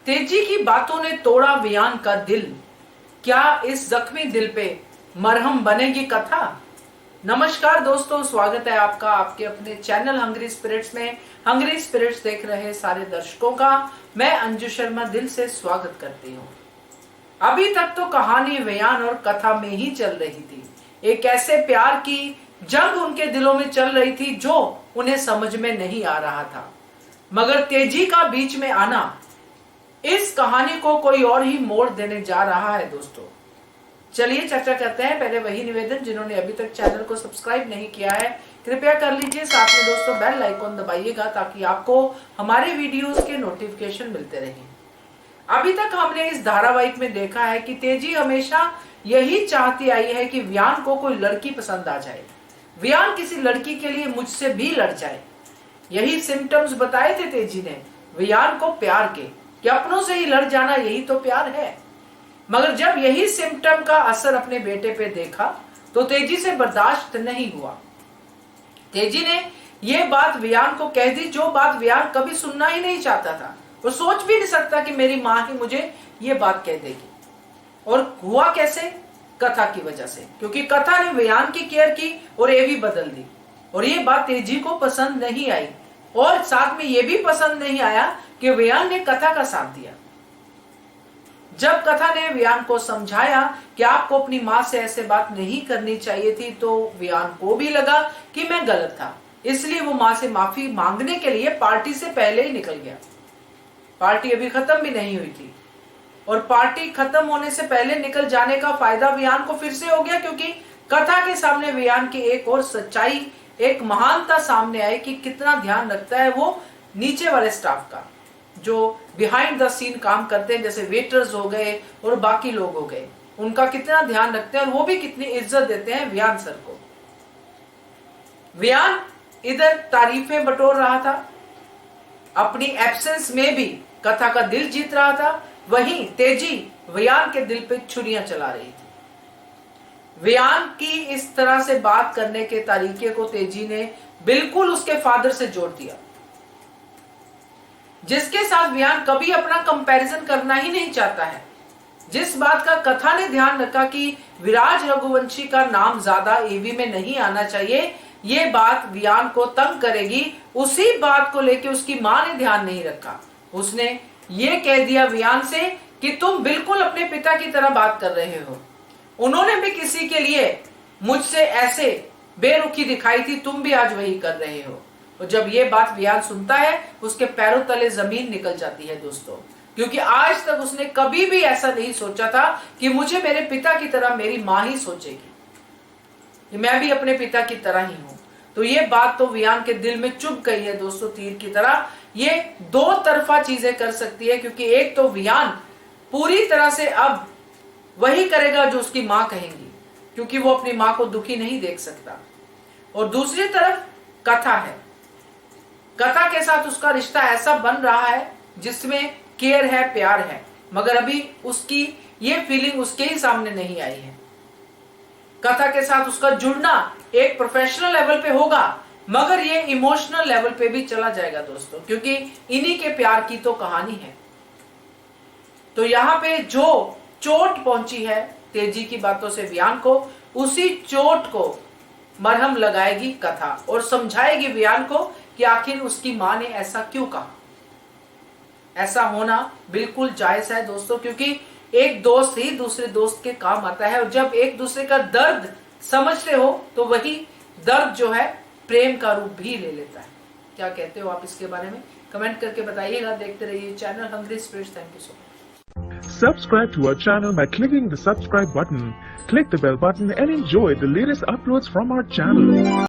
तेजी की बातों ने तोड़ा वियान का दिल, क्या इस जख्मी दिल पे मरहम बनेगी कथा। नमस्कार दोस्तों, स्वागत है आपका आपके अपने चैनल हंग्री स्पिरिट्स में। हंग्री स्पिरिट्स देख रहे सारे दर्शकों का मैं अंजू शर्मा दिल से स्वागत करती हूँ। अभी तक तो कहानी वियान और कथा में ही चल रही थी। एक ऐसे प्यार की जंग उनके दिलों में चल रही थी जो उन्हें समझ में नहीं आ रहा था, मगर तेजी का बीच में आना इस कहानी को कोई और ही मोड़ देने जा रहा है। दोस्तों चलिए चर्चा करते हैं। पहले वही निवेदन, जिन्होंने अभी तक चैनल को सब्सक्राइब नहीं किया है कृपया कर लीजिए, साथ में दोस्तों बेल आइकॉन दबाइएगा ताकि आपको हमारे वीडियोस के नोटिफिकेशन मिलते रहें। अभी तक हमने इस धारावाहिक में देखा है कि तेजी हमेशा यही चाहती आई है कि वियान को कोई लड़की पसंद आ जाए, वियान किसी लड़की के लिए मुझसे भी लड़ जाए। यही सिम्टम्स बताए थे तेजी ने वियान को प्यार के, कि अपनों से ही लड़ जाना यही तो प्यार है। मगर जब यही सिम्टम का असर अपने बेटे पे देखा तो तेजी से बर्दाश्त नहीं हुआ। तेजी ने यह बात वियान को कह दी जो बात वियान कभी सुनना ही नहीं चाहता था। वो सोच भी नहीं सकता कि मेरी माँ ही मुझे ये बात कह देगी। और हुआ कैसे? कथा की वजह से, क्योंकि कथा ने वियान की केयर की और ये भी बदल दी। और ये बात तेजी को पसंद नहीं आई, और साथ में ये भी पसंद नहीं आया कि वियान ने कथा का साथ दिया। जब कथा ने वियान को समझाया कि आपको अपनी माँ से ऐसे बात नहीं करनी चाहिए थी, तो वियान को भी लगा कि मैं गलत था, इसलिए वो माँ से माफी मांगने के लिए पार्टी से पहले ही निकल गया। पार्टी अभी खत्म भी नहीं हुई थी, और पार्टी खत्म होने से पहले निकल जाने का फायदा वियान को फिर से हो गया, क्योंकि कथा के सामने वियान की एक और सच्चाई, एक महानता सामने आई कि कितना ध्यान रखता है वो नीचे वाले स्टाफ का, जो बिहाइंड द सीन काम करते हैं, जैसे वेटर्स हो गए और बाकी लोग हो गए, उनका कितना ध्यान रखते हैं और वो भी कितनी इज्जत देते हैं वियान सर को। वियान इधर तारीफें बटोर रहा था, अपनी एब्सेंस में भी कथा का दिल जीत रहा था, वहीं तेजी वियान के दिल पे छुरियां चला रही थी। वियान की इस तरह से बात करने के तरीके को तेजी ने बिल्कुल उसके फादर से जोड़ दिया, जिसके साथ वियान कभी अपना कंपैरिजन करना ही नहीं चाहता है। जिस बात का कथा ने ध्यान रखा कि विराज रघुवंशी का नाम ज्यादा एवी में नहीं आना चाहिए, ये बात वियान को तंग करेगी, उसी बात को लेकर उसकी मां ने ध्यान नहीं रखा। उसने ये कह दिया वियान से कि तुम बिल्कुल अपने पिता की तरह बात कर रहे हो, उन्होंने भी किसी के लिए मुझसे ऐसे बेरुखी दिखाई थी, तुम भी आज वही कर रहे हो। और जब ये बात वियान सुनता है उसके पैरों तले जमीन निकल जाती है दोस्तों, क्योंकि आज तक उसने कभी भी ऐसा नहीं सोचा था कि मुझे मेरे पिता की तरह मेरी माँ ही सोचेगी, कि मैं भी अपने पिता की तरह ही हूं। तो ये बात तो वियान के दिल में चुभ गई है दोस्तों, तीर की तरह। ये दो तरफा चीजें कर सकती है, क्योंकि एक तो वियान पूरी तरह से अब वही करेगा जो उसकी माँ कहेंगी, क्योंकि वो अपनी माँ को दुखी नहीं देख सकता। और दूसरी तरफ कथा है, कथा के साथ उसका रिश्ता ऐसा बन रहा है जिसमें केयर है, प्यार है, मगर अभी उसकी ये फीलिंग उसके ही सामने नहीं आई है। कथा के साथ उसका जुड़ना एक प्रोफेशनल लेवल पे होगा, मगर ये इमोशनल लेवल पे भी चला जाएगा दोस्तों, क्योंकि इन्हीं के प्यार की तो कहानी है। तो यहाँ पे जो चोट पहुंची है तेजी की बातों से वियान को, उसी चोट को मरहम लगाएगी कथा और समझाएगी वियान को कि आखिर उसकी मां ने ऐसा क्यों कहा। ऐसा होना बिल्कुल जायज है दोस्तों, क्योंकि एक दोस्त ही दूसरे दोस्त के काम आता है, और जब एक दूसरे का दर्द समझते हो तो वही दर्द जो है प्रेम का रूप भी ले लेता है। क्या कहते हो आप इसके बारे में? कमेंट करके बताइएगा। देखते रहिए channel hungry spirits. Thank you so much. Subscribe to our channel by clicking the subscribe button. Click the bell button and enjoy the latest uploads from our channel.